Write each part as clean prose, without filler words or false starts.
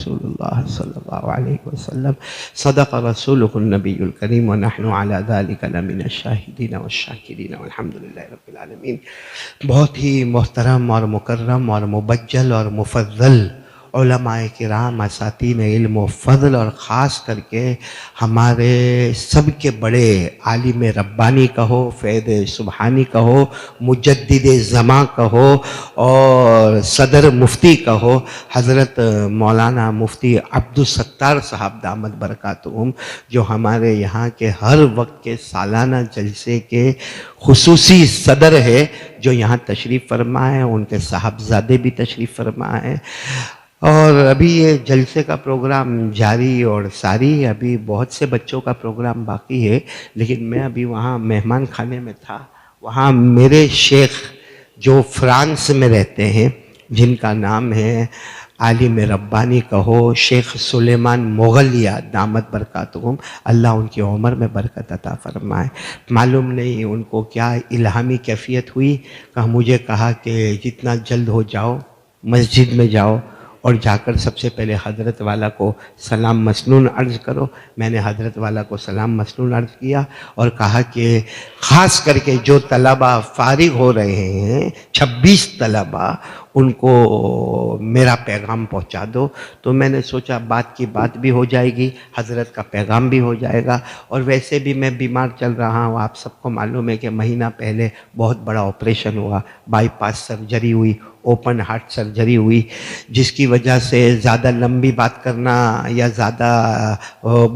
رسول اللہ صلی اللہ علیہ وسلم صدق رسولہ النبی الکریم ونحن علی ذلک لمن الشاہدین والشاکرین والحمدللہ رب العالمین۔ بہت ہی محترم اور مکرم اور مبجل اور مفضل علماء کرام، اساتین علم و فضل، اور خاص کر کے ہمارے سب کے بڑے عالم ربانی کہو، فیض سبحانی کہو، مجدد زماں کہو، اور صدر مفتی کہو، حضرت مولانا مفتی عبدالستار صاحب دامت برکاتہم، جو ہمارے یہاں کے ہر وقت کے سالانہ جلسے کے خصوصی صدر ہے، جو یہاں تشریف فرما ہے، ان کے صاحبزادے بھی تشریف فرما ہے۔ اور ابھی یہ جلسے کا پروگرام جاری اور ساری، ابھی بہت سے بچوں کا پروگرام باقی ہے، لیکن میں ابھی وہاں مہمان خانے میں تھا۔ وہاں میرے شیخ جو فرانس میں رہتے ہیں، جن کا نام ہے عالم ربانی کہو شیخ سلیمان مغلیہ دامت برکاتہم، اللہ ان کی عمر میں برکت عطا فرمائے۔ معلوم نہیں ان کو کیا الہامی کیفیت ہوئی کہ مجھے کہا کہ جتنا جلد ہو جاؤ مسجد میں جاؤ اور جا کر سب سے پہلے حضرت والا کو سلام مسنون عرض کرو۔ میں نے حضرت والا کو سلام مسنون عرض کیا اور کہا کہ خاص کر کے جو طلبہ فارغ ہو رہے ہیں، 26 طلبہ، ان کو میرا پیغام پہنچا دو۔ تو میں نے سوچا بات کی بات بھی ہو جائے گی، حضرت کا پیغام بھی ہو جائے گا، اور ویسے بھی میں بیمار چل رہا ہوں۔ آپ سب کو معلوم ہے کہ مہینہ پہلے بہت بڑا آپریشن ہوا، بائی پاس سرجری ہوئی، اوپن ہارٹ سرجری ہوئی، جس کی وجہ سے زیادہ لمبی بات کرنا یا زیادہ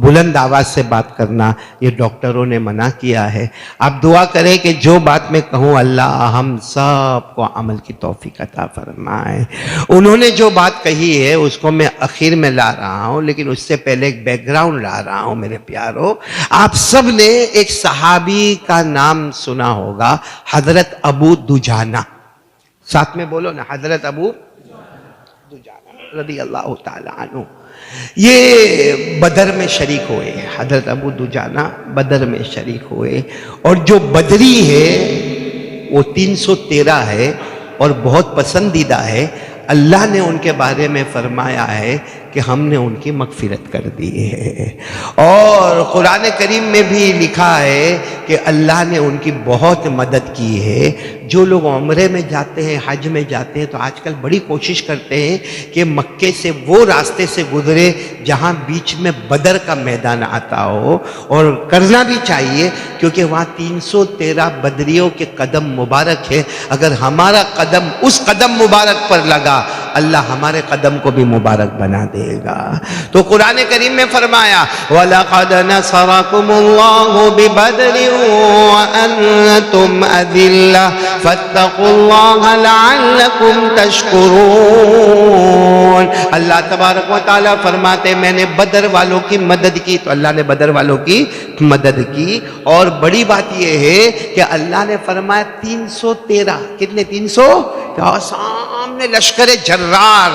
بلند آواز سے بات کرنا یہ ڈاکٹروں نے منع کیا ہے۔ آپ دعا کریں کہ جو بات میں کہوں اللہ ہم سب کو عمل کی توفیق عطا فرمائے۔ انہوں نے جو بات کہی ہے اس کو میں اخیر میں لا رہا ہوں، لیکن اس سے پہلے ایک بیک گراؤنڈ لا رہا ہوں میرے پیارو۔ آپ سب نے ایک صحابی کا نام سنا ہوگا، حضرت ابو دجانہ، ساتھ میں بولو نا، حضرت ابو دجانہ رضی اللہ تعالی عنہ۔ یہ بدر میں شریک ہوئے، حضرت ابو دجانہ بدر میں شریک ہوئے، اور جو بدری ہے وہ 313 ہے اور بہت پسندیدہ ہے۔ اللہ نے ان کے بارے میں فرمایا ہے کہ ہم نے ان کی مغفرت کر دی ہے، اور قرآن کریم میں بھی لکھا ہے کہ اللہ نے ان کی بہت مدد کی ہے۔ جو لوگ عمرے میں جاتے ہیں، حج میں جاتے ہیں، تو آج کل بڑی کوشش کرتے ہیں کہ مکے سے وہ راستے سے گزرے جہاں بیچ میں بدر کا میدان آتا ہو، اور کرنا بھی چاہیے کیونکہ وہاں 313 بدریوں کے قدم مبارک ہے۔ اگر ہمارا قدم اس قدم مبارک پر لگا، اللہ ہمارے قدم کو بھی مبارک بنا دے گا۔ تو قرآن کریم میں فرمایا وَلَقَدْ نَصَرَكُمُ اللَّهُ بِبَدْرٍ وَأَنْتُمْ أَذِلَّةٌ فَاتَّقُوا اللَّهَ لَعَلَّكُمْ تَشْكُرُونَ۔ اللہ تبارک و تعالیٰ فرماتے میں نے بدر والوں کی مدد کی، تو اللہ نے بدر والوں کی مدد کی۔ اور بڑی بات یہ ہے کہ اللہ نے فرمایا 313، کتنے؟ 300، سامنے لشکر جرار۔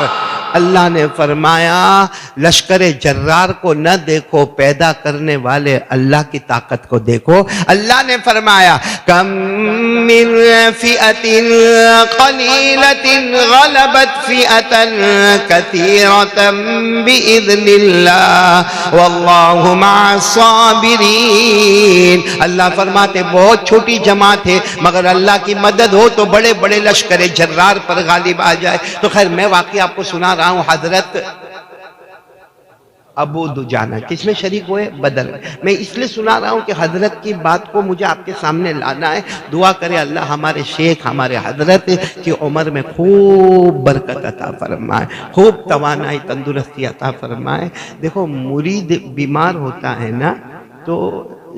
اللہ نے فرمایا لشکر جرار کو نہ دیکھو، پیدا کرنے والے اللہ کی طاقت کو دیکھو۔ اللہ نے فرمایا کم من فئۃ قلیلۃ غلبت فئۃ کثیرۃ بإذن اللہ واللہ مع الصابرین۔ اللہ فرماتے بہت چھوٹی جماعت ہے، مگر اللہ کی مدد ہو تو بڑے بڑے لشکر جرار پر غالب آ جائے۔ تو خیر میں واقعی آپ کو سنا رہا ہوں، حضرت ابو دجانہ کس میں شریک ہوئے؟ بدر میں۔ میں اس لیے سنا رہا ہوں کہ حضرت کی بات کو مجھے آپ کے سامنے لانا ہے۔ دعا کرے اللہ ہمارے شیخ، ہمارے حضرت کی عمر میں خوب برکت عطا فرمائے، خوب توانائی تندرستی عطا فرمائے۔ دیکھو مرید بیمار ہوتا ہے نا، تو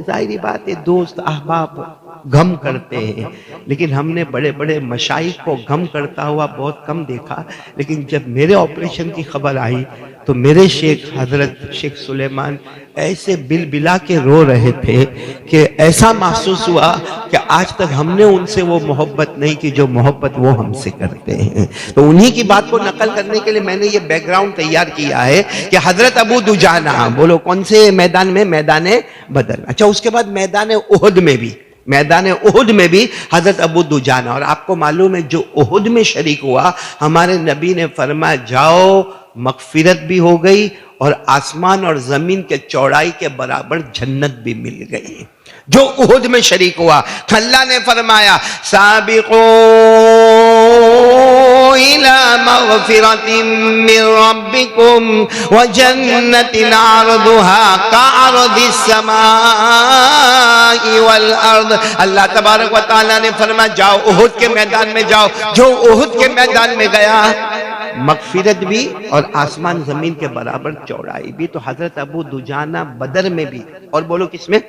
ظاہری بات ہے دوست احباب غم کرتے ہیں، لیکن ہم نے بڑے بڑے مشائخ کو غم کرتا ہوا بہت کم دیکھا۔ لیکن جب میرے آپریشن کی خبر آئی تو میرے شیخ حضرت شیخ سلیمان ایسے بل بلا کے رو رہے تھے کہ ایسا محسوس ہوا کہ آج تک ہم نے ان سے وہ محبت نہیں کی جو محبت وہ ہم سے کرتے ہیں۔ تو انہی کی بات کو نقل کرنے کے لیے میں نے یہ بیک گراؤنڈ تیار کیا ہے کہ حضرت ابو دجانہ، بولو کون سے میدان میں؟ میدان بدر۔ اچھا، اس کے بعد میدان احد میں بھی میدان احد میں بھی حضرت ابو دجانہ، اور آپ کو معلوم ہے جو احد میں شریک ہوا، ہمارے نبی نے فرمایا جاؤ مغفرت بھی ہو گئی اور آسمان اور زمین کے چوڑائی کے برابر جنت بھی مل گئی جو احد میں شریک ہوا۔ اللہ نے فرمایا سابقوا إلى مغفرة من ربكم وجنة عرضها كعرض السماء والأرض۔ اللہ تبارک و تعالیٰ نے فرمایا جاؤ احد کے میدان میں جاؤ، جو احد کے میدان میں گیا مغفرت بھی اور آسمان زمین کے برابر چوڑائی بھی۔ تو حضرت ابو دجانہ بدر میں بھی، اور بولو کس میں؟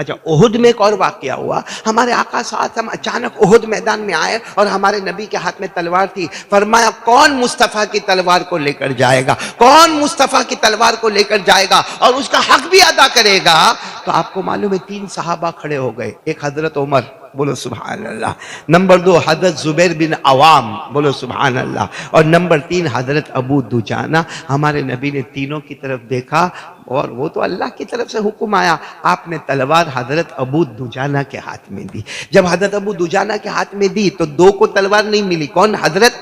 اچھا احد میں ایک اور واقعہ ہوا، ہمارے آقا صلی اللہ علیہ وسلم اچانک احد میدان میں آئے اور ہمارے نبی کے ہاتھ میں تلوار تھی، فرمایا کون مصطفیٰ کی تلوار کو لے کر جائے گا، کون مصطفیٰ کی تلوار کو لے کر جائے گا اور اس کا حق بھی ادا کرے گا؟ تو آپ کو معلوم ہے 3 صحابہ کھڑے ہو گئے، ایک حضرت عمر، بولو سبحان اللہ، نمبر 2 حضرت زبیر بن عوام، بولو سبحان اللہ، اور نمبر 3 حضرت ابو دجانہ۔ ہمارے نبی نے تینوں کی طرف دیکھا اور وہ تو اللہ کی طرف سے حکم آیا، آپ نے تلوار حضرت ابو دجانہ کے ہاتھ میں دی۔ جب حضرت ابو دجانہ کے ہاتھ میں دی تو 2 کو تلوار نہیں ملی، کون؟ حضرت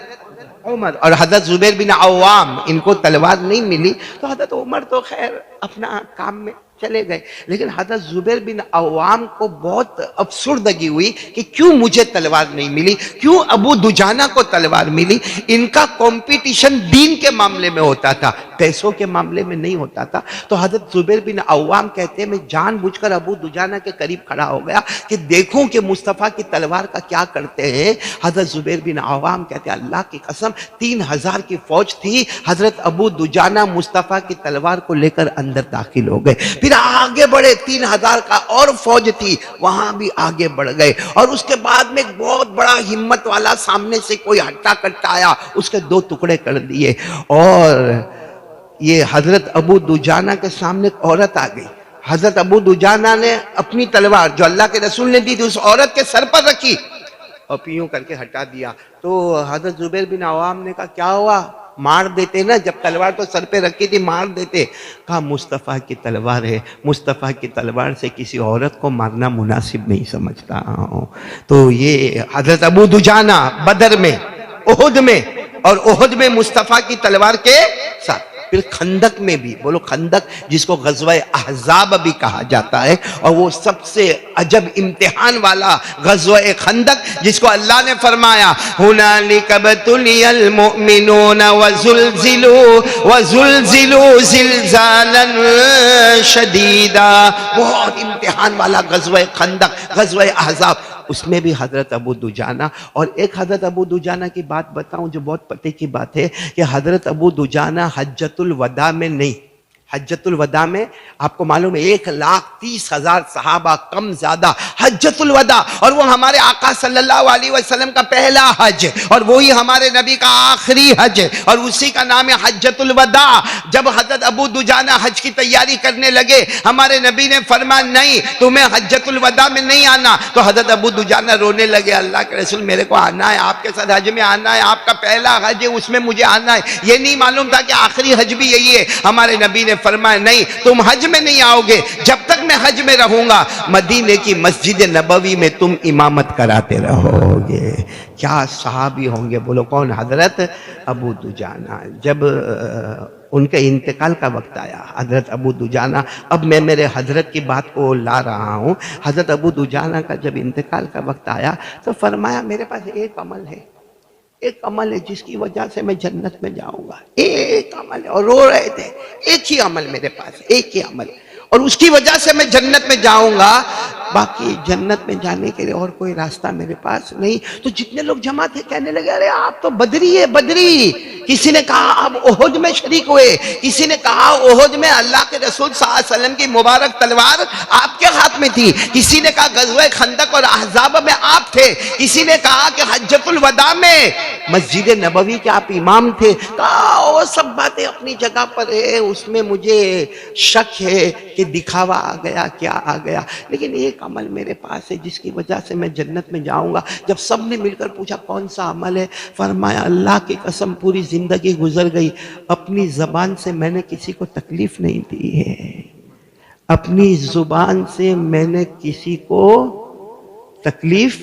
عمر اور حضرت زبیر بن عوام، ان کو تلوار نہیں ملی۔ تو حضرت عمر تو خیر اپنا کام میں چلے گئے، لیکن حضرت زبیر بن عوام کو بہت افسردگی ہوئی کہ کیوں مجھے تلوار نہیں ملی، کیوں ابو دجانہ کو تلوار ملی۔ ان کا کمپٹیشن دین کے معاملے میں ہوتا تھا، پیسوں کے معاملے میں نہیں ہوتا تھا۔ تو حضرت زبیر بن عوام کہتے ہیں میں جان بوجھ کر ابو دجانہ کے قریب کھڑا ہو گیا کہ دیکھوں کہ مصطفیٰ کی تلوار کا کیا کرتے ہیں۔ حضرت زبیر بن عوام کہتے ہیں اللہ کی قسم 3000 کی فوج تھی، حضرت ابو دجانہ مصطفیٰ کی تلوار کو لے کر اندر داخل ہو گئے، پھر آگے بڑھے 3000 کا اور فوج تھی، وہاں بھی آگے بڑھ گئے، اور اس کے بعد میں ایک بہت بڑا ہمت والا سامنے سے کوئی ہٹا کٹا آیا، اس کے 2 ٹکڑے کر دیے، اور یہ حضرت ابو دجانہ کے سامنے ایک عورت آ گئی۔ حضرت ابو دجانہ نے اپنی تلوار جو اللہ کے رسول نے دی تھی اس عورت کے سر پر رکھی اور پیوں کر کے ہٹا دیا۔ تو حضرت زبیر بن عوام نے کہا کیا ہوا؟ مار دیتے نا، جب تلوار تو سر پہ رکھی تھی مار دیتے۔ کہا مصطفیٰ کی تلوار ہے، مصطفیٰ کی تلوار سے کسی عورت کو مارنا مناسب نہیں سمجھتا ہوں۔ تو یہ حضرت ابو دجانہ بدر میں، احد میں، اور احد میں مصطفیٰ کی تلوار کے ساتھ، پھر خندق میں بھی، بولو خندق، جس کو غزوہ احزاب بھی کہا جاتا ہے، اور وہ سب سے عجب امتحان والا غزوہ خندق جس کو اللہ نے فرمایا هُنَالِكَ ابْتُلِيَ الْمُؤْمِنُونَ وَزُلْزِلُوا زِلْزَالًا شَدِيدًا، بہت امتحان والا غزوہ خندق، غزوہ احزاب، اس میں بھی حضرت ابو دجانہ۔ اور ایک حضرت ابو دجانہ کی بات بتاؤں جو بہت پتے کی بات ہے کہ حضرت ابو دجانہ حجۃ الوداع میں نہیں، حجۃ الوداع میں آپ کو معلوم ہے 1,30,000 صحابہ کم زیادہ حجۃ الوداع، اور وہ ہمارے آقا صلی اللہ علیہ وسلم کا پہلا حج، اور وہی ہمارے نبی کا آخری حج، اور اسی کا نام ہے حجۃ الوداع۔ جب حضرت ابو دجانہ حج کی تیاری کرنے لگے، ہمارے نبی نے فرمایا نہیں تمہیں حجۃ الوداع میں نہیں آنا۔ تو حضرت ابو دجانہ رونے لگے، اللہ کے رسول میرے کو آنا ہے، آپ کے ساتھ حج میں آنا ہے، آپ کا پہلا حج ہے اس میں مجھے آنا ہے، یہ نہیں معلوم تھا کہ آخری حج بھی یہی ہے۔ ہمارے نبی نے فرمایا نہیں تم حج میں نہیں آؤ گے، جب تک میں حج میں رہوں گا مدینے کی مسجد نبوی میں تم امامت کراتے رہو گے۔ کیا صحابی ہوں گے، بولو کون؟ حضرت ابو دجانہ۔ جب ان کے انتقال کا وقت آیا حضرت ابو دجانہ، اب میں میرے حضرت کی بات کو لا رہا ہوں، حضرت ابو دجانہ کا جب انتقال کا وقت آیا تو فرمایا میرے پاس ایک عمل ہے، ایک عمل ہے جس کی وجہ سے میں جنت میں جاؤں گا، ایک عمل ہے، اور رو رہے تھے، ایک ہی عمل میرے پاس، ایک ہی عمل، اور اس کی وجہ سے میں جنت میں جاؤں گا، باقی جنت میں جانے کے لیے اور کوئی راستہ میرے پاس نہیں۔ تو جتنے لوگ جمع تھے کہنے لگے ارے آپ تو بدری ہے، بدری۔ کسی نے کہا آپ احد میں شریک ہوئے، کسی نے کہا احد میں اللہ کے رسول صلی اللہ علیہ وسلم کی مبارک تلوار آپ کے ہاتھ میں تھی، کسی نے کہا غزوہ خندق اور احزاب میں آپ تھے، کسی نے کہا کہ حجۃ الوداع میں مسجد نبوی کے آپ امام تھے۔ کہا وہ سب باتیں اپنی جگہ پر ہے، اس میں مجھے شک ہے کہ دکھاوا آ گیا، کیا آ گیا، لیکن ایک عمل میرے پاس ہے جس کی وجہ سے میں جنت میں جاؤں گا۔ جب سب نے مل کر پوچھا کون سا عمل ہے، فرمایا اللہ کی قسم پوری زندگی گزر گئی اپنی زبان سے میں نے کسی کو تکلیف نہیں دی ہے، اپنی زبان سے میں نے کسی کو تکلیف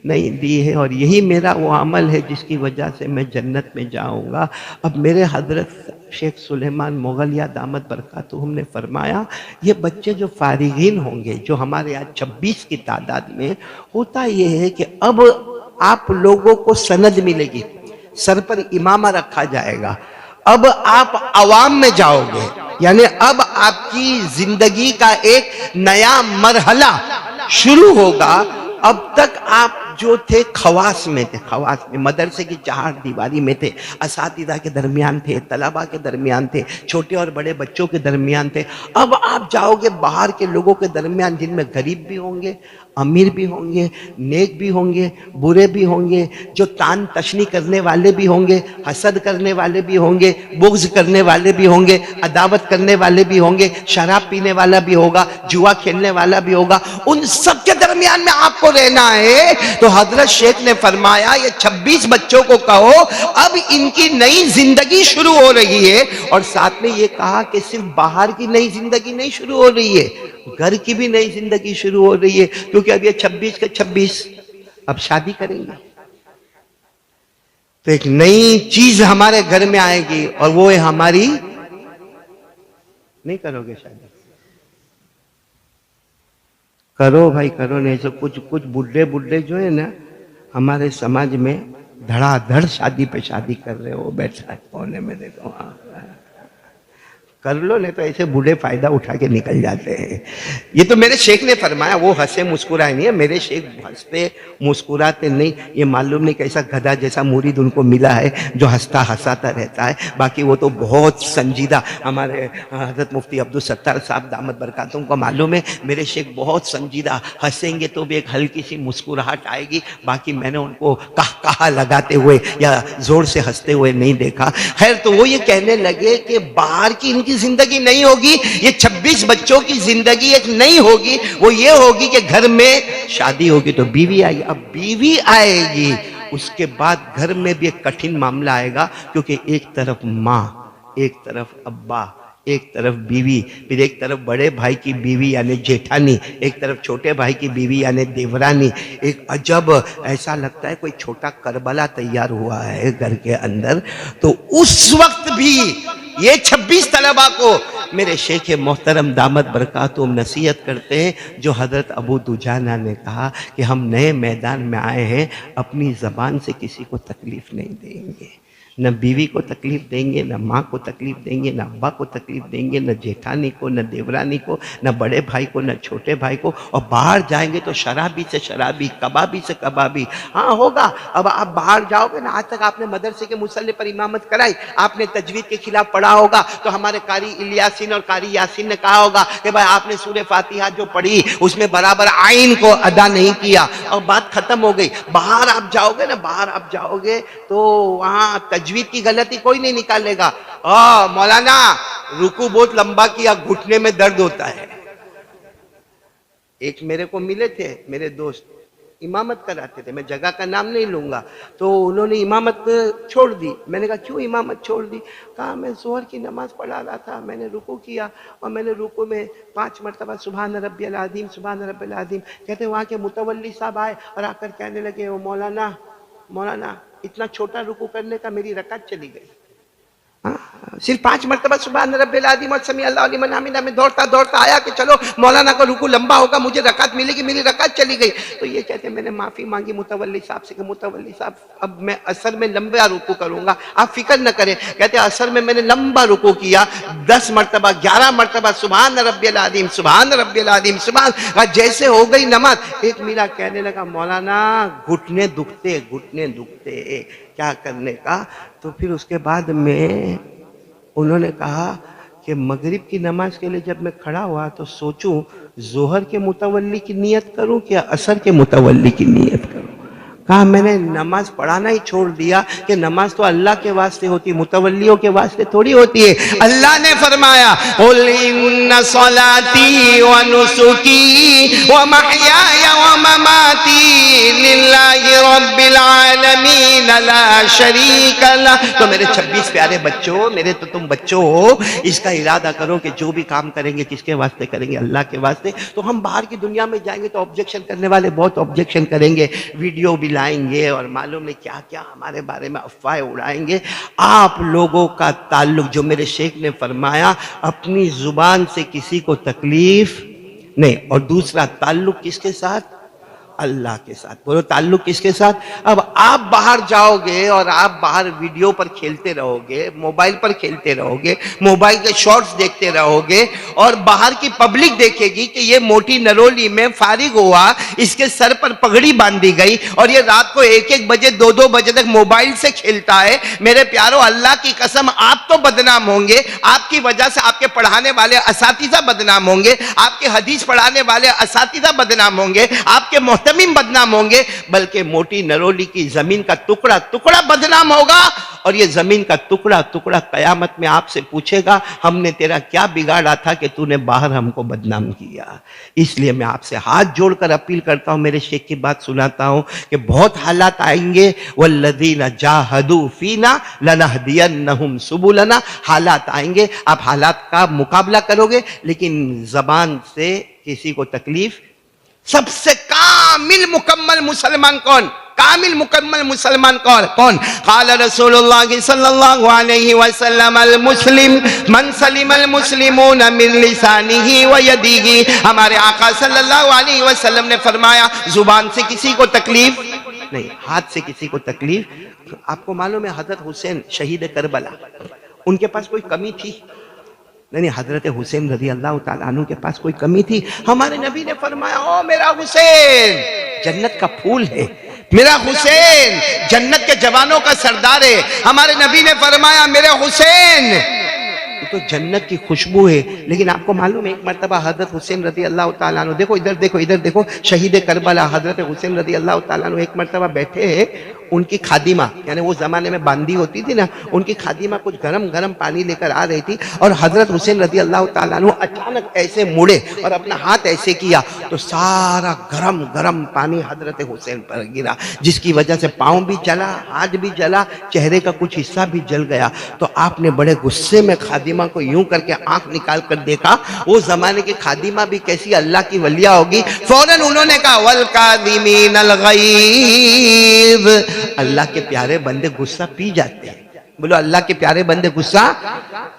نہیں دی ہے، اور یہی میرا وہ عمل ہے جس کی وجہ سے میں جنت میں جاؤں گا۔ اب میرے حضرت شیخ سلیمان مغلیہ دامت برکاتہم نے فرمایا، یہ بچے جو فارغین ہوں گے، جو ہمارے یہاں 26 کی تعداد میں، ہوتا یہ ہے کہ اب آپ لوگوں کو سند ملے گی، سر پر امامہ رکھا جائے گا، اب آپ عوام میں جاؤ گے، یعنی اب آپ کی زندگی کا ایک نیا مرحلہ شروع ہوگا۔ اب تک آپ جو تھے خواص میں تھے، خواص میں مدرسے کی چہار دیواری میں تھے، اساتذہ کے درمیان تھے، طلباء کے درمیان تھے، چھوٹے اور بڑے بچوں کے درمیان تھے۔ اب آپ جاؤ گے باہر کے لوگوں کے درمیان، جن میں غریب بھی ہوں گے، امیر بھی ہوں گے، نیک بھی ہوں گے، برے بھی ہوں گے، جو تان تشنی کرنے والے بھی ہوں گے، حسد کرنے والے بھی ہوں گے، بغض کرنے والے بھی ہوں گے، عداوت کرنے والے بھی ہوں گے، شراب پینے والا بھی ہوگا، جوا کھیلنے والا بھی ہوگا، ان سب کے درمیان میں آپ کو رہنا ہے۔ تو حضرت شیخ نے فرمایا یہ 26 بچوں کو کہو اب ان کی نئی زندگی شروع ہو رہی ہے، اور ساتھ میں یہ کہا کہ صرف باہر کی نئی زندگی نہیں شروع ہو رہی ہے، گھر کی بھی نئی زندگی شروع ہو رہی ہے، کیونکہ اب یہ 26 کے 26 اب شادی کریں گے، تو ایک نئی چیز ہمارے گھر میں آئے گی، اور وہ ہے ہماری، نہیں کرو گے شادی؟ کرو بھائی کرو، نہیں تو کچھ بڈھے جو ہے نا ہمارے سماج میں دھڑا دھڑ شادی پہ شادی کر رہے ہو، بیٹھا ہے کونے میں، دیکھو کر لو، نہیں تو ایسے بوڑھے فائدہ اٹھا کے نکل جاتے ہیں۔ یہ تو میرے شیخ نے فرمایا، وہ ہنسے مسکرائے نہیں ہے، میرے شیخ ہنستے مسکراتے نہیں، یہ معلوم نہیں کیسا گدھا جیسا مرید ان کو ملا ہے جو ہنستا ہنساتا رہتا ہے، باقی وہ تو بہت سنجیدہ، ہمارے حضرت مفتی عبدالستار صاحب دامت برکاتہم کو معلوم ہے، میرے شیخ بہت سنجیدہ، ہنسیں گے تو بھی ایک ہلکی سی مسکراہٹ آئے گی، باقی میں نے ان کو کہا لگاتے ہوئے یا زور سے ہنستے ہوئے نہیں دیکھا۔ خیر، تو وہ یہ کہنے لگے کہ باہر کی ان کی زندگی نہیں ہوگی، یہ 26 بچوں کی زندگی ایک نہیں ہوگی، وہ یہ ہوگی کہ گھر میں شادی ہوگی تو بیوی آئے گی، اب بیوی آئے گی اس کے بعد گھر میں بھی ایک کٹھن معاملہ آئے گا، کیونکہ ایک طرف ماں، ایک طرف ابا، ایک طرف بیوی، پھر ایک طرف بڑے بھائی کی بیوی یعنی جیٹھانی، ایک طرف چھوٹے بھائی کی بیوی یعنی دیورانی، ایک عجب، ایسا لگتا ہے کوئی چھوٹا کربلا تیار ہوا ہے گھر کے اندر۔ تو اس وقت بھی یہ 26 طلباء کو میرے شیخ محترم دامت برکاتہم نصیحت کرتے ہیں، جو حضرت ابو دجانہ نے کہا کہ ہم نئے میدان میں آئے ہیں، اپنی زبان سے کسی کو تکلیف نہیں دیں گے، نہ بیوی کو تکلیف دیں گے، نہ ماں کو تکلیف دیں گے، نہ ابا کو تکلیف دیں گے، نہ جیٹھانی کو، نہ دیورانی کو، نہ بڑے بھائی کو، نہ چھوٹے بھائی کو، اور باہر جائیں گے تو شرابی سے شرابی، کبابی سے کبابی، ہاں ہوگا۔ اب آپ باہر جاؤ گے نا، آج تک آپ نے مدرسے کے مصلی پر امامت کرائی، آپ نے تجوید کے خلاف پڑھا ہوگا، تو ہمارے قاری الیاسین اور قاری یاسین نے کہا ہوگا کہ بھائی آپ نے سورہ فاتحہ جو پڑھی اس میں برابر عین کو ادا نہیں کیا، اور بات ختم ہو گئی۔ باہر آپ جاؤ گے نا، باہر آپ جاؤ گے تو وہاں تجوید کی غلطی کوئی نہیں نکالے گا، مولانا رکوع بہت لمبا کیا، گھٹنے میں درد ہوتا ہے۔ ایک میرے کو ملے تھے میرے دوست، امامت کراتے تھے، میں جگہ کا نام نہیں لوں گا، تو انہوں نے امامت چھوڑ دی۔ میں نے کہا کیوں امامت چھوڑ دی؟ کہا میں ظہر کی نماز پڑھا رہا تھا، میں نے رکوع کیا، اور میں نے رکوع میں 5 مرتبہ سبحان ربی العظیم سبحان ربی العظیم کہتے، وہاں کے متولی صاحب آئے اور آ کر کہنے لگے، مولانا اتنا چھوٹا رکوع کرنے کا میری رکعت چلی گئی، صرف 5 مرتبہ سبحان رب العظیم اور سمیع اللہ لمن حمدہ میں دوڑتا آیا کہ چلو مولانا کا رکوع لمبا ہوگا، مجھے رکعت ملے گی، میری رکعت چلی گئی۔ تو یہ کہتے ہیں میں نے معافی مانگی متولی صاحب سے کہ متولی صاحب اب میں عصر میں لمبا رکوع کروں گا، آپ فکر نہ کریں۔ کہتے ہیں عصر میں نے لمبا رکوع کیا، 10 مرتبہ 11 مرتبہ سبحان رب العظیم سبحان رب العظیم سبحان، جیسے ہو گئی نماز، ایک میرا کہنے لگا مولانا گھٹنے دکھتے کیا کرنے کا؟ تو پھر اس کے بعد میں انہوں نے کہا کہ مغرب کی نماز کے لیے جب میں کھڑا ہوا تو سوچوں ظہر کے متولی کی نیت کروں کہ عصر کے متولی کی نیت کروں۔ کہا میں نے نماز پڑھانا ہی چھوڑ دیا کہ نماز تو اللہ کے واسطے ہوتی، متولیوں کے واسطے تھوڑی ہوتی ہے۔ اللہ نے فرمایا قُلْ إِنَّ صَلَاتِي وَنُسُكِي وَمَحْيَايَ وَمَمَاتِي لِلَّهِ رَبِّ الْعَالَمِينَ لَا شَرِيكَ لَهُ۔ تو میرے 26 پیارے بچوں، میرے تو تم بچوں ہو، اس کا ارادہ کرو کہ جو بھی کام کریں گے کس کے واسطے کریں گے؟ اللہ کے واسطے۔ تو ہم باہر کی دنیا میں جائیں گے تو آبجیکشن کرنے والے بہت آبجیکشن کریں گے، ویڈیو بھی لائیں گے اور معلوم نہیں کیا کیا ہمارے بارے میں افواہیں اڑائیں گے۔ آپ لوگوں کا تعلق، جو میرے شیخ نے فرمایا، اپنی زبان سے کسی کو تکلیف نہیں، اور دوسرا تعلق کس کے ساتھ؟ اللہ کے ساتھ۔ بولو تعلق کس کے ساتھ؟ اب آپ باہر جاؤ گے اور آپ باہر ویڈیو پر کھیلتے رہو گے، موبائل پر کھیلتے رہو گے، موبائل کے شارٹس دیکھتے رہو گے، اور باہر کی پبلک دیکھے گی کہ یہ موٹی نرولی میں فارغ ہوا، اس کے سر پر پگڑی باندھی گئی اور یہ رات کو 1-1 بجے 2-2 بجے تک موبائل سے کھیلتا ہے۔ میرے پیارو، اللہ کی قسم آپ تو بدنام ہوں گے، آپ کی وجہ سے آپ کے پڑھانے والے اساتذہ بدنام ہوں گے، آپ کے حدیث پڑھانے والے اساتذہ بدنام ہوں گے، آپ کے محتمم بدنام ہوں گے، بلکہ موٹی نرولی کی زمین کا ٹکڑا ٹکڑا بدنام ہوگا، اور یہ زمین کا ٹکڑا ٹکڑا قیامت میں آپ سے پوچھے گا ہم نے تیرا کیا بگاڑا تھا کہ تو نے باہر ہم کو بدنام کیا۔ اس لیے میں آپ سے ہاتھ جوڑ کر اپیل کرتا ہوں، میرے شیخ کی بات سناتا ہوں کہ بہت حالات آئیں گے، والذین جاہدوا فینا لنہدینہم سبلنا، حالات آئیں گے، آپ حالات کا مقابلہ کرو گے، لیکن زبان سے کسی کو تکلیف۔ سب سے کامل مکمل مسلمان کون؟ کامل مکمل مسلمان کون؟ قال رسول اللہ صلی اللہ علیہ وسلم المسلم من سلم المسلمون من لسانہ و یدہ۔ ہمارے آقا صلی اللہ علیہ وسلم نے فرمایا زبان سے کسی کو تکلیف نہیں، ہاتھ سے کسی کو تکلیف۔ آپ کو معلوم ہے حضرت حسین شہید کربلا، ان کے پاس کوئی کمی تھی؟ نہیں، حضرت حسین رضی اللہ تعالیٰ عنہ کے پاس کوئی کمی تھی؟ ہمارے نبی نے فرمایا او میرا حسین جنت کا پھول ہے، میرا حسین جنت کے جوانوں کا سردار ہے۔ ہمارے نبی نے فرمایا میرے حسین تو جنت کی خوشبو ہے۔ لیکن آپ کو معلوم ہے ایک مرتبہ حضرت حسین رضی اللہ تعالیٰ عنہ، دیکھو ادھر دیکھو ادھر دیکھو، شہید کربلا حضرت حسین رضی اللہ تعالیٰ عنہ ایک مرتبہ بیٹھے ہیں، ان کی خادمہ، یعنی وہ زمانے میں باندھی ہوتی تھی نا، ان کی خادمہ کچھ گرم گرم پانی لے کر آ رہی تھی، اور حضرت حسین رضی اللہ تعالیٰ عنہ اچانک ایسے مڑے اور اپنا ہاتھ ایسے کیا تو سارا گرم گرم پانی حضرت حسین پر گرا، جس کی وجہ سے پاؤں بھی جلا، ہاتھ بھی جلا، چہرے کا کچھ حصہ بھی جل گیا۔ تو آپ نے بڑے غصے میں خادمہ کو یوں کر کے آنکھ نکال کر دیکھا، وہ زمانے کی خادمہ بھی کیسی اللہ کی ولیہ ہوگی، فوراً انہوں نے کہا والکاظمین الغیظ، اللہ کے پیارے بندے غصہ پی جاتے ہیں۔ بولو اللہ کے پیارے بندے غصہ۔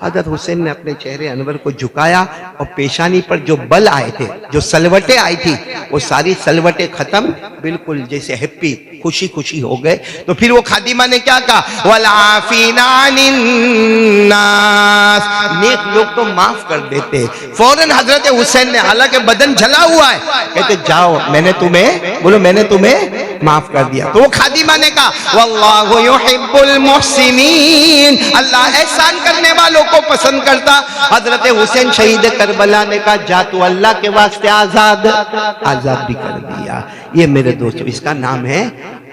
حضرت حسین نے اپنے چہرے انور کو جھکایا اور پیشانی پر جو بل آئے تھے، جو سلوٹیں آئی تھی، وہ ساری سلوٹیں ختم، بالکل جیسے ہیپی، خوشی خوشی ہو گئے۔ تو پھر وہ خادمہ نے کیا کہا والعافین عن الناس، نیک لوگ تو معاف کر دیتے۔ فوراً حضرت حسین نے، حالانکہ بدن جلا ہوا ہے، کہتے جاؤ میں نے تمہیں، بولو میں نے تمہیں معاف کر دیا۔ تو وہ خادمہ نے کہا واللہ یحب المحسنین، اللہ احسان کرنے والوں کو پسند کرتا۔ حضرت حسین شہید کربلا نے کہا جا تو اللہ کے واسطے آزاد بھی کر دیا۔ یہ میرے دوستو اس کا نام ہے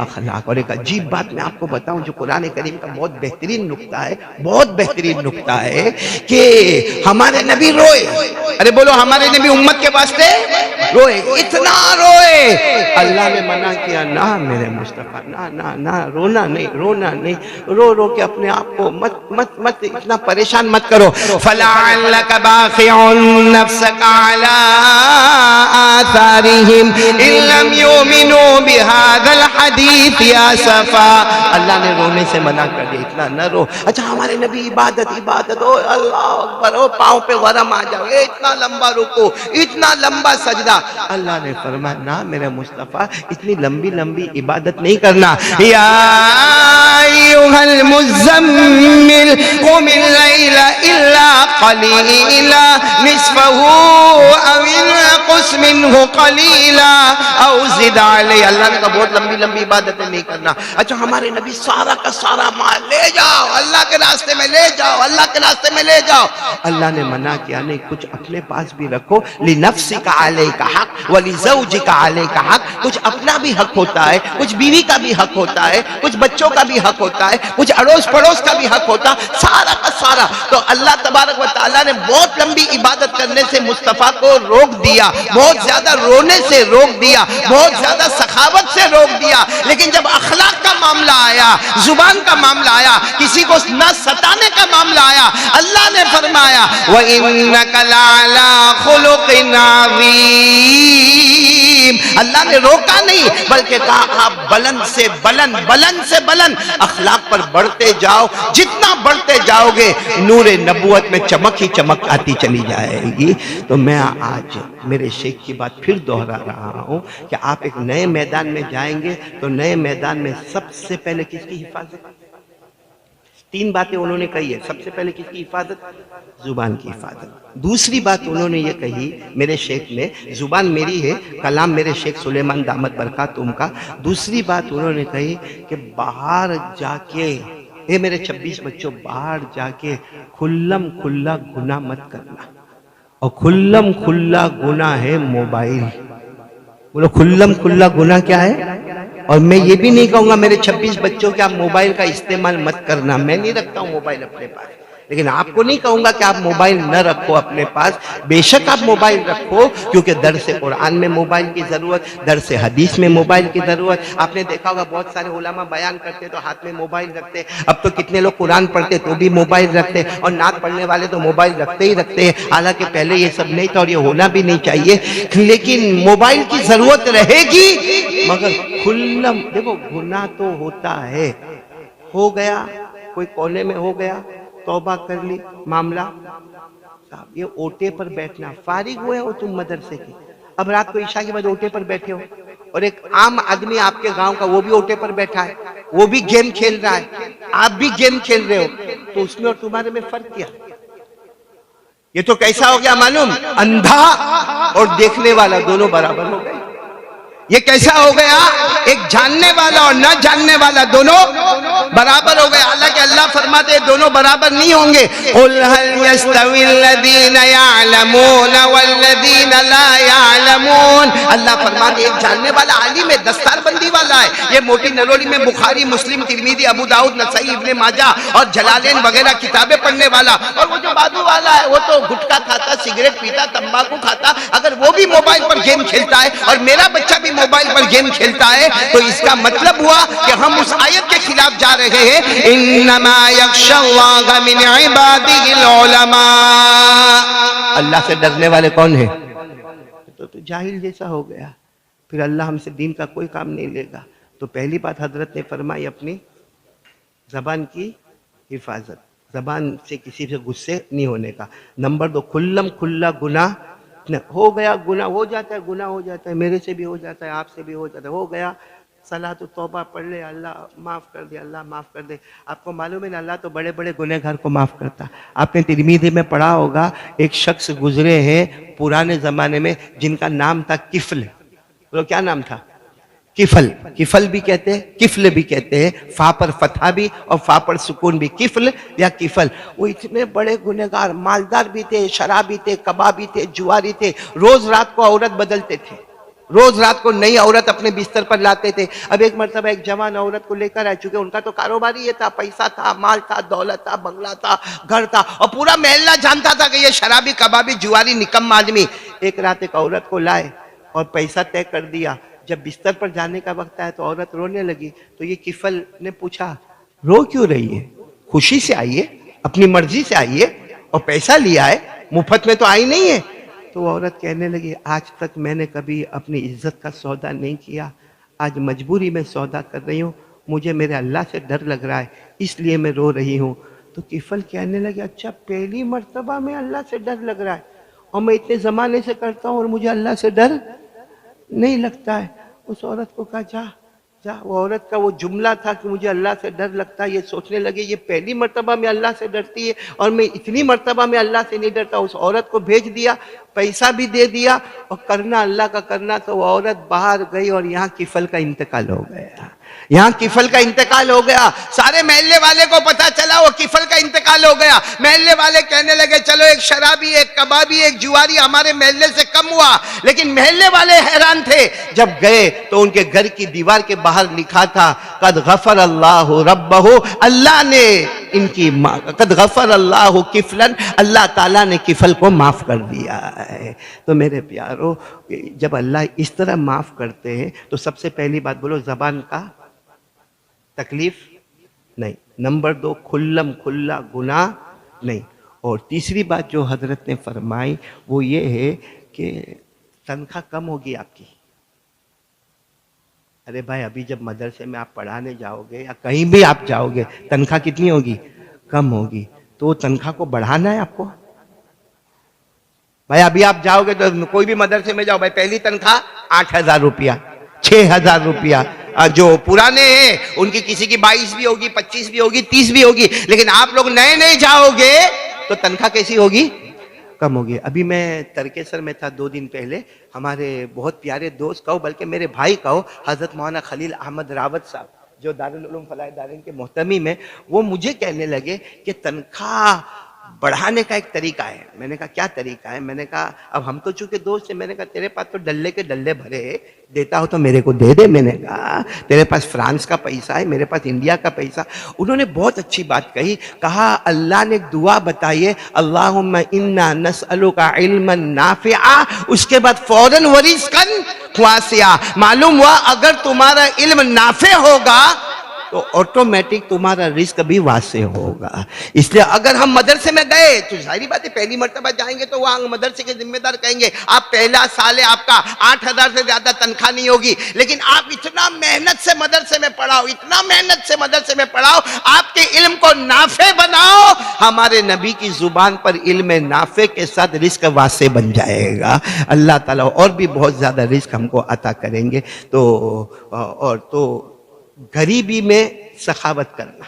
اخلاق۔ اور ایک عجیب بات میں آپ کو بتاؤں جو قرآن کریم کا بہت بہترین نکتہ ہے، بہت بہترین نکتہ ہے کہ ہمارے نبی روئے، ارے بولو ہمارے نبی امت کے واسطے روئے، اتنا روئے، اللہ نے منع کیا نہ میرے مصطفیٰ، نہ رونا نہیں، رونا نہیں، رو رو کے اپنے آپ کو مت اتنا پریشان مت کرو۔ فَلَعَلَّكَ بَاخِعٌ نَفْسَكَ عَلَىٰ آثَارِهِمْ إِن لَّمْ يُؤْمِنُوا بِهَذَا الْحَدِيثِ آسَفًا، اللہ نے رونے سے منع کر دیا، اتنا نہ رو۔ اچھا ہمارے نبی عبادت، او اللہ اکبر، او پاؤں پہ ورم آ جاؤ، اتنا لمبا رکو، اتنا لمبا سجدہ، اللہ نے فرمایا نہ میرے مصطفیٰ اتنی لمبی لمبی عبادت نہیں کرنا۔ یا ایھا المزمل قم اللیل الا قلیلا نصفہ او انقص منہ قلیلا او زد علیہ، اللہ نے کہا بہت لمبی لمبی عبادتیں نہیں کرنا۔ اچھا ہمارے نبی سارا کا سارا مال لے جاؤ، اللہ کے راستے میں لے جاؤ، اللہ کے راستے میں لے جاؤ، اللہ نے منع کیا نہیں، کچھ اپنے پاس بھی رکھو، لنفسک علیک حق ولزوجک علیک حق، کچھ اپنا بھی حق ہوتا ہے، کچھ بیوی کا بھی حق ہوتا ہے، کچھ بچوں کا بھی حق ہوتا ہے، کچھ اڑوس پڑوس کا بھی حق ہوتا، سارا کا سارا۔ تو اللہ تبارک و تعالیٰ نے بہت لمبی عبادت کرنے سے مصطفیٰ کو روک دیا، بہت زیادہ رونے سے روک دیا، بہت زیادہ سخاوت سے روک دیا، لیکن جب اخلاق کا معاملہ آیا، زبان کا معاملہ آیا، کسی کو نہ ستانے کا معاملہ آیا، اللہ نے فرمایا وَإِنَّكَ لَعَلَىٰ خُلُقٍ عَظِيمٍ۔ اللہ نے روکا نہیں بلکہ کہا آپ بلند سے بلند، بلند سے بلند اخلاق پر بڑھتے جاؤ، جتنا بڑھتے جاؤ گے نور نبوت میں چمک ہی چمک آتی چلی جائے گی۔ تو میں آج میرے شیخ کی بات پھر دہرا رہا ہوں کہ آپ ایک نئے میدان میں جائیں گے تو نئے میدان میں سب سے پہلے کس کی حفاظت؟ تین باتیں انہوں نے کہی ہے۔ سب سے پہلے کس کی حفاظت؟ زبان کی حفاظت۔ دوسری بات انہوں نے یہ کہی میرے شیخ نے، زبان میری ہے، کلام میرے شیخ سلیمان دامت برکاتہم کا، دوسری بات انہوں نے کہی کہ باہر جا کے، اے میرے 26 بچوں، باہر جا کے کھلم کھلا گناہ مت کرنا۔ اور کھلم کھلا گناہ ہے موبائل۔ بولو کھلم کھلا گناہ کیا ہے؟ اور میں یہ بھی نہیں کہوں گا میرے 26 بچوں کہ آپ موبائل کا استعمال مت کرنا، میں نہیں رکھتا ہوں موبائل اپنے پاس، لیکن آپ کو نہیں کہوں گا کہ آپ موبائل نہ رکھو اپنے پاس، بے شک آپ موبائل رکھو، کیونکہ درس قرآن میں موبائل کی ضرورت، درس حدیث میں موبائل کی ضرورت۔ آپ نے دیکھا ہوگا بہت سارے علماء بیان کرتے تو ہاتھ میں موبائل رکھتے، اب تو کتنے لوگ قرآن پڑھتے تو بھی موبائل رکھتے، اور نعت پڑھنے والے تو موبائل رکھتے ہی رکھتے ہیں، حالانکہ پہلے یہ سب نہیں تھا اور یہ ہونا بھی نہیں چاہیے، لیکن موبائل کی ضرورت رہے گی مگر کھلم۔ دیکھو گناہ تو ہوتا ہے، ہو گیا کوئی کونے میں ہو گیا، توبہ کر لی، معاملہ صاحب۔ یہ اوٹے پر بیٹھنا، فارغ ہوئے ہو تم مدرسے کی، اب رات کو عشاء کے بعد اوٹے پر بیٹھے ہو، اور ایک عام آدمی آپ کے گاؤں کا وہ بھی اوٹے پر بیٹھا ہے، وہ بھی گیم کھیل رہا ہے، آپ بھی گیم کھیل رہے ہو، تو اس میں اور تمہارے میں فرق کیا؟ یہ تو کیسا ہو گیا معلوم؟ اندھا اور دیکھنے والا دونوں برابر ہو گئے۔ یہ کیسا ہو گیا؟ ایک جاننے والا اور نہ جاننے والا دونوں برابر ہو گئے، حالانکہ اللہ فرماتے ہیں دونوں برابر نہیں ہوں گے۔ قُلْ هَلْ يَسْتَوِي الَّذِينَ يَعْلَمُونَ وَالَّذِينَ لَا يَعْلَمُونَ۔ اللہ فرماتے ہیں ایک جاننے والا عالم ہے، دستار بندی والا ہے، یہ موٹی نرولی میں بخاری، مسلم، ترمذی، ابو داؤد، نسائی، ابن ماجہ اور جلالین وغیرہ کتابیں پڑھنے والا، اور وہ جو بازو والا ہے وہ تو گٹکا کھاتا، سگریٹ پیتا، تمباکو کھاتا، اگر وہ بھی موبائل پر گیم کھیلتا ہے اور میرا بچہ بھی موبائل پر گیم کھیلتا ہے تو اس کا مطلب ہوا کہ ہم اس آیت کے خلاف جا رہے ہیں انما یخشی اللہ من عبادہ العلماء۔ اللہ سے ڈرنے والے کون ہیں؟ تو جاہل جیسا ہو گیا، پھر اللہ ہم سے دین کا کوئی کام نہیں لے گا۔ تو پہلی بات حضرت نے فرمائی اپنی زبان کی حفاظت، زبان سے کسی سے غصے نہیں ہونے کا۔ نمبر 2، کھلم کھلا گناہ ہو گیا، گناہ ہو جاتا ہے، گناہ ہو جاتا ہے، میرے سے بھی ہو جاتا ہے، آپ سے بھی ہو جاتا ہے، ہو گیا، صلاۃ و توبہ پڑھ لے، اللہ معاف کر دے، اللہ معاف کر دے۔ آپ کو معلوم ہے نا اللہ تو بڑے بڑے گنہگار کو معاف کرتا۔ آپ نے ترمذی میں پڑھا ہوگا ایک شخص گزرے ہیں پرانے زمانے میں جن کا نام تھا کفل۔ وہ کیا نام تھا؟ کفل۔ کفل بھی کہتے ہیں، کفل بھی کہتے ہیں، فا پر فتحہ بھی اور فا پر سکون بھی، کفل یا کفل۔ وہ اتنے بڑے گنہگار، مالدار بھی تھے، شرابی تھے، کبابی تھے، جواری تھے، روز رات کو عورت بدلتے تھے، روز رات کو نئی عورت اپنے بستر پر لاتے تھے۔ اب ایک مرتبہ ایک جوان عورت کو لے کر آئے، چونکہ ان کا تو کاروبار ہی یہ تھا، پیسہ تھا، مال تھا، دولت تھا، بنگلہ تھا، گھر تھا، اور پورا محلہ جانتا تھا کہ یہ شرابی، کبابی، جواری، نکم آدمی۔ ایک رات ایک عورت کو لائے اور پیسہ طے کر دیا۔ جب بستر پر جانے کا وقت آیا تو عورت رونے لگی، تو یہ کفل نے پوچھا رو کیوں رہی ہے؟ خوشی سے آئیے، اپنی مرضی سے آئیے، اور پیسہ لیا ہے، مفت میں تو آئی نہیں ہے۔ تو وہ عورت کہنے لگی آج تک میں نے کبھی اپنی عزت کا سودا نہیں کیا، آج مجبوری میں سودا کر رہی ہوں، مجھے میرے اللہ سے ڈر لگ رہا ہے، اس لیے میں رو رہی ہوں۔ تو کفل کہنے لگے اچھا پہلی مرتبہ میں اللہ سے ڈر لگ رہا ہے، اور میں اتنے زمانے سے کرتا ہوں اور مجھے اللہ سے ڈر نہیں لگتا ہے۔ اس عورت کو کہا جا جا۔ وہ عورت کا وہ جملہ تھا کہ مجھے اللہ سے ڈر لگتا ہے، یہ سوچنے لگے یہ پہلی مرتبہ میں اللہ سے ڈرتی ہے اور میں اتنی مرتبہ میں اللہ سے نہیں ڈرتا۔ اس عورت کو بھیج دیا، پیسہ بھی دے دیا، اور کرنا اللہ کا کرنا، تو وہ عورت باہر گئی اور یہاں کفل کا انتقال ہو گیا۔ یہاں کفل کا انتقال ہو گیا، سارے محلے والے کو پتا چلا وہ کفل کا انتقال ہو گیا. محلے والے کہنے لگے چلو ایک شرابی، ایک کبابی، ایک جواری ہمارے محلے سے کم ہوا. لیکن محلے والے حیران تھے. جب گئے تو ان کے گھر کی دیوار کے باہر لکھا تھا قد غفر اللہ ربہ، اللہ نے ان کی قد غفر اللہ کفلن، اللہ تعالیٰ نے کفل کو معاف کر دیا ہے. تو میرے پیارو، جب اللہ اس طرح معاف کرتے ہیں تو سب سے پہلی بات بولو زبان کا تکلیف نہیں. نمبر 2 کھلم کھلا گناہ نہیں. اور تیسری بات جو حضرت نے فرمائی وہ یہ ہے کہ تنخواہ کم ہوگی آپ کی. ارے بھائی ابھی جب مدرسے میں آپ پڑھانے جاؤ گے یا کہیں بھی آپ جاؤ گے تنخواہ کتنی ہوگی؟ کم ہوگی. تو وہ تنخواہ کو بڑھانا ہے آپ کو. بھائی ابھی آپ جاؤ گے تو کوئی بھی مدرسے میں جاؤ بھائی پہلی تنخواہ 8,000 روپیہ 6,000 روپیہ. جو پرانے ہیں ان کی کسی کی 22 بھی ہوگی، 25 بھی ہوگی، 30 بھی ہوگی. لیکن آپ لوگ نئے نئے جاؤ گے تو تنخواہ کیسی ہوگی؟ کم ہوگی. ابھی میں ترکیسر میں تھا 2 دن پہلے. ہمارے بہت پیارے دوست کہو بلکہ میرے بھائی کہو حضرت مولانا خلیل احمد راوت صاحب جو دارالعلوم فلاح دارین کے محتمی میں، وہ مجھے کہنے لگے کہ تنخواہ بڑھانے کا ایک طریقہ ہے. میں نے کہا کیا طریقہ ہے؟ میں نے کہا اب ہم تو چونکہ دوست ہیں، میں نے کہا تیرے پاس تو ڈلے کے ڈلے بھرے دیتا ہو تو میرے کو دے دے. میں نے کہا تیرے پاس فرانس کا پیسہ ہے، میرے پاس انڈیا کا پیسہ. انہوں نے بہت اچھی بات کہی. کہا اللہ نے ایک دعا بتائیے اللہم انا نسألک علما نافعا، اس کے بعد فوراً ورزقا واسعا. معلوم ہوا اگر تمہارا علم نافع ہوگا تو آٹومیٹک تمہارا رزق بھی واسع ہوگا. اس لیے اگر ہم مدرسے میں گئے تو ظاہری بات ہے پہلی مرتبہ جائیں گے تو وہاں مدرسے کے ذمہ دار کہیں گے آپ پہلا سال ہے آپ کا 8,000 سے زیادہ تنخواہ نہیں ہوگی. لیکن آپ اتنا محنت سے مدرسے میں پڑھاؤ، اتنا محنت سے مدرسے میں پڑھاؤ، آپ کے علم کو نافع بناؤ. ہمارے نبی کی زبان پر علم نافع کے ساتھ رزق واسع بن جائے گا. اللہ تعالیٰ اور بھی بہت زیادہ رزق ہم کو عطا کریں گے. تو غریبی میں سخاوت کرنا،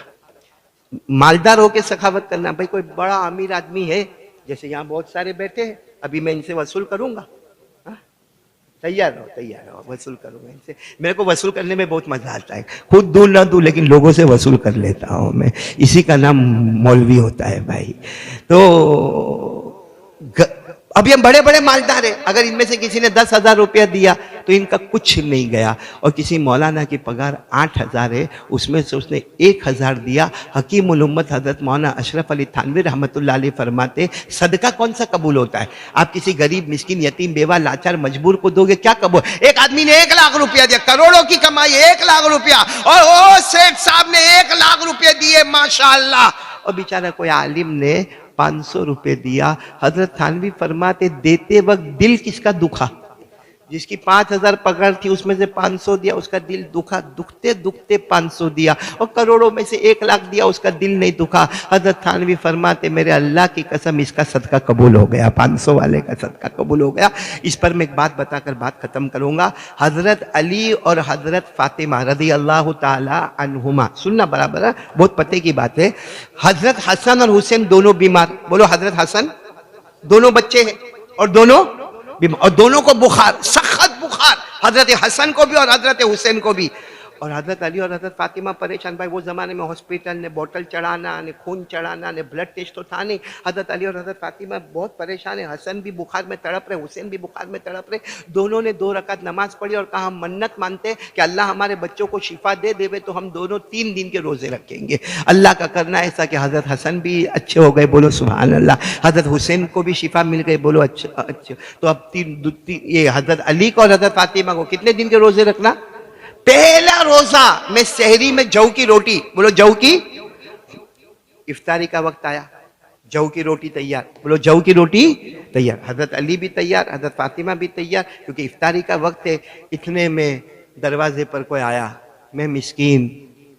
مالدار ہو کے سخاوت کرنا. بھائی کوئی بڑا امیر آدمی ہے جیسے یہاں بہت سارے بیٹھے ہیں، ابھی میں ان سے وصول کروں گا. تیار رہو وصول کروں گا ان سے. میرے کو وصول کرنے میں بہت مزہ آتا ہے. خود دوں نہ دوں لیکن لوگوں سے وصول کر لیتا ہوں میں. اسی کا نام مولوی ہوتا ہے بھائی. تو ابھی ہم بڑے بڑے مالدار ہیں، اگر ان میں سے کسی نے 10,000 روپیہ دیا تو ان کا کچھ نہیں گیا. اور کسی مولانا کی پگار 8,000 ہے، اس میں سے اس نے 1,000 دیا. حکیم الامت حضرت مولانا اشرف علی تھانوی رحمۃ اللہ علیہ فرماتے صدقہ کون سا قبول ہوتا ہے؟ آپ کسی غریب مسکین یتیم بیوہ لاچار مجبور کو دو گے کیا قبول؟ ایک آدمی نے 1,00,000 روپیہ دیا، کروڑوں کی کمائی 1,00,000 روپیہ، اور وہ سیٹھ صاحب نے 1,00,000 روپیہ دیے ماشاءاللہ. اور بیچارہ کوئی عالم نے 500 روپے دیا. حضرت تھانوی فرماتے دیتے وقت دل کس کا دکھا؟ جس کی 5,000 پگار تھی اس میں سے 500 دیا، اس کا دل دکھا. دکھتے دکھتے 500 دیا. اور کروڑوں میں سے 1,00,000 دیا، اس کا دل نہیں دکھا. حضرت تھانوی فرماتے میرے اللہ کی قسم اس کا صدقہ قبول ہو گیا، 500 والے کا صدقہ قبول ہو گیا. اس پر میں ایک بات بتا کر بات ختم کروں گا. حضرت علی اور حضرت فاطمہ رضی اللہ تعالی عنہما، سننا برابر ہے، بہت پتے کی بات ہے. حضرت حسن اور حسین دونوں بیمار. بولو حضرت حسن، دونوں بچے ہیں اور دونوں بیمار، اور دونوں کو بخار، سخت بخار، حضرت حسن کو بھی اور حضرت حسین کو بھی. اور حضرت علی اور حضرت فاطمہ پریشان. بھائی وہ زمانے میں ہاسپٹل نے بوٹل چڑھانا، نے خون چڑھانا، نے بلڈ ٹیسٹ تو تھا نہیں. حضرت علی اور حضرت فاطمہ بہت پریشان ہیں. حسن بھی بخار میں تڑپ رہے، حسین بھی بخار میں تڑپ رہے. دونوں نے 2 رکعت نماز پڑھی اور کہا ہم منت مانتے کہ اللہ ہمارے بچوں کو شفا دے دے تو ہم دونوں 3 دن کے روزے رکھیں گے. اللہ کا کرنا ایسا کہ حضرت حسن بھی اچھے ہو گئے، بولو سبحان اللہ. حضرت حسین کو بھی شفا مل گئی، بولو اچھا. تو اب یہ حضرت علی کو اور حضرت فاطمہ کو کتنے دن کے روزے رکھنا؟ پہلا روزہ میں سحری میں جو کی روٹی، بولو جو کی. افطاری کا وقت آیا، جو کی روٹی تیار، بولو جو کی روٹی تیار. حضرت علی بھی تیار، حضرت فاطمہ بھی تیار، کیونکہ افطاری کا وقت ہے. اتنے میں دروازے پر کوئی آیا، میں مسکین،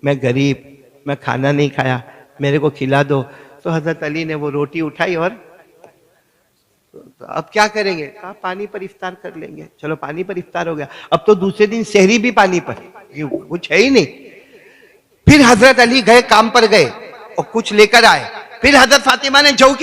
میں غریب، میں کھانا نہیں کھایا، میرے کو کھلا دو. تو حضرت علی نے وہ روٹی اٹھائی اور اب کیا کریں گے؟ کہا پانی پر افطار کر لیں گے. چلو پانی پر افطار ہو گیا. اب تو دوسرے دن سحری بھی پانی پر، کچھ ہے ہی نہیں. پھر حضرت علی گئے، کام پر گئے اور کچھ لے کر آئے. پھر حضرت فاطمہ نے جو کی